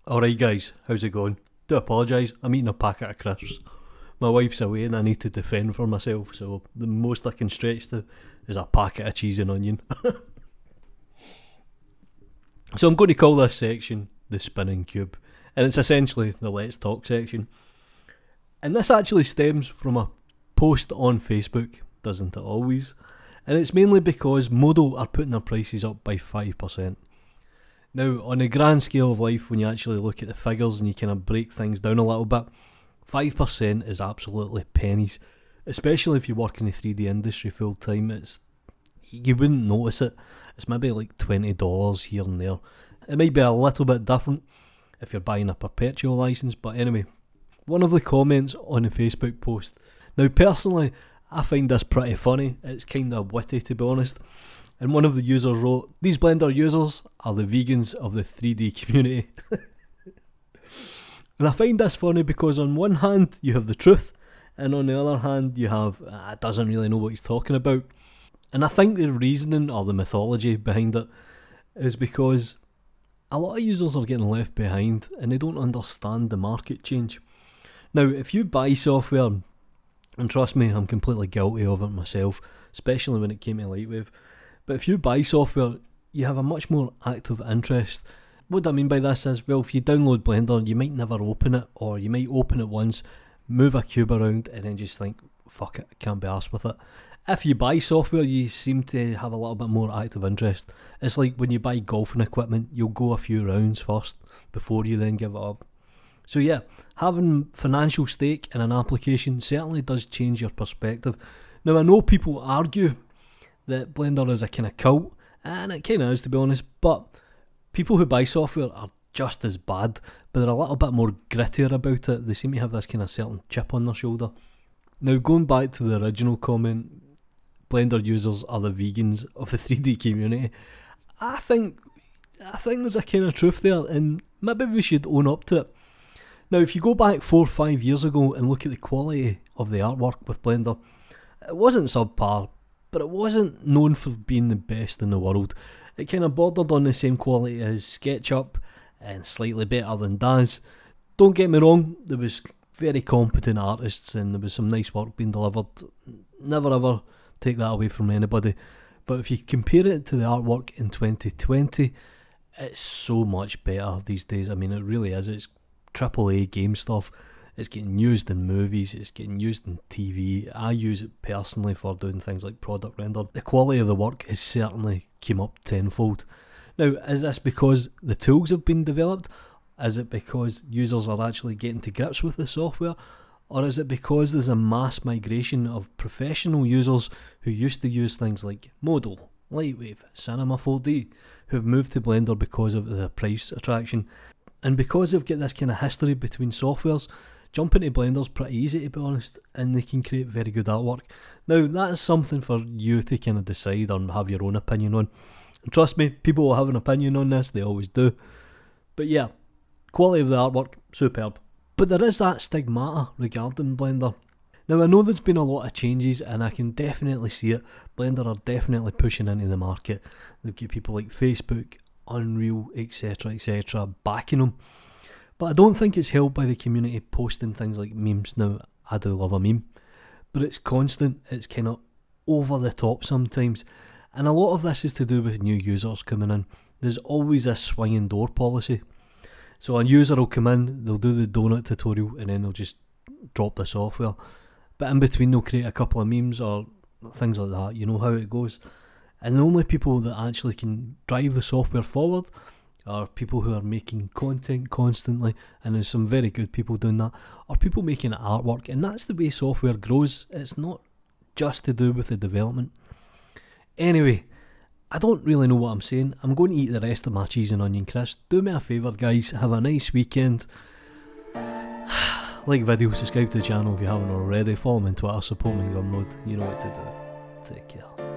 Alright guys, how's it going? Do apologise, I'm eating a packet of crisps. My wife's away and I need to defend for myself, so the most I can stretch to is a packet of cheese and onion. So I'm going to call this section the spinning cube, and it's essentially the Let's Talk section. And this actually stems from a post on Facebook, doesn't it always? And it's mainly because Modo are putting their prices up by 5%. Now, on a grand scale of life, when you actually look at the figures and you kind of break things down a little bit, 5% is absolutely pennies. Especially if you work in the 3D industry full time, you wouldn't notice it. It's maybe like $20 here and there. It might be a little bit different if you're buying a perpetual license, but anyway, one of the comments on the Facebook post. Now, personally, I find this pretty funny. It's kind of witty, to be honest. And one of the users wrote, "These Blender users are the vegans of the 3D community." And I find this funny because on one hand you have the truth, and on the other hand you have, doesn't really know what he's talking about. And I think the reasoning or the mythology behind it is because a lot of users are getting left behind and they don't understand the market change. Now, if you buy software, and trust me, I'm completely guilty of it myself, especially when it came to Lightwave, but if you buy software, you have a much more active interest. What I mean by this is, well, if you download Blender, you might never open it, or you might open it once, move a cube around, and then just think, fuck it, I can't be arsed with it. If you buy software, you seem to have a little bit more active interest. It's like when you buy golfing equipment, you'll go a few rounds first, before you then give it up. So yeah, having financial stake in an application certainly does change your perspective. Now, I know people argue that Blender is a kind of cult, and it kind of is, to be honest, but people who buy software are just as bad, but they're a little bit more grittier about it. They seem to have this kind of certain chip on their shoulder. Now, going back to the original comment, Blender users are the vegans of the 3D community, I think there's a kind of truth there, and maybe we should own up to it. Now, if you go back 4 or 5 years ago and look at the quality of the artwork with Blender, it wasn't subpar, but it wasn't known for being the best in the world. It kind of bordered on the same quality as SketchUp and slightly better than Daz. Don't get me wrong, there was very competent artists and there was some nice work being delivered. Never ever take that away from anybody. But if you compare it to the artwork in 2020, it's so much better these days. I mean, it really is. It's AAA game stuff. It's getting used in movies, it's getting used in TV. I use it personally for doing things like product render. The quality of the work has certainly came up tenfold. Now, is this because the tools have been developed? Is it because users are actually getting to grips with the software? Or is it because there's a mass migration of professional users who used to use things like Modo, Lightwave, Cinema 4D, who've moved to Blender because of the price attraction? And because they've got this kind of history between softwares, jumping to Blender's pretty easy, to be honest, and they can create very good artwork. Now, that's something for you to kind of decide or have your own opinion on. And trust me, people will have an opinion on this, they always do. But yeah, quality of the artwork, superb. But there is that stigmata regarding Blender. Now, I know there's been a lot of changes and I can definitely see it. Blender are definitely pushing into the market. They've got people like Facebook, Unreal, etc., backing them. But I don't think it's held by the community posting things like memes. Now, I do love a meme, but it's constant, it's kind of over the top sometimes, and a lot of this is to do with new users coming in. There's always a swinging door policy. So a user will come in, they'll do the donut tutorial, and then they'll just drop the software. But in between they'll create a couple of memes or things like that, you know how it goes. And the only people that actually can drive the software forward are people who are making content constantly, and there's some very good people doing that, or people making artwork, and that's the way software grows. It's not just to do with the development. Anyway, I don't really know what I'm saying. I'm going to eat the rest of my cheese and onion crisps. Do me a favour guys, have a nice weekend. Like video, subscribe to the channel if you haven't already, follow me on Twitter, support me on Gumroad, you know what to do. Take care.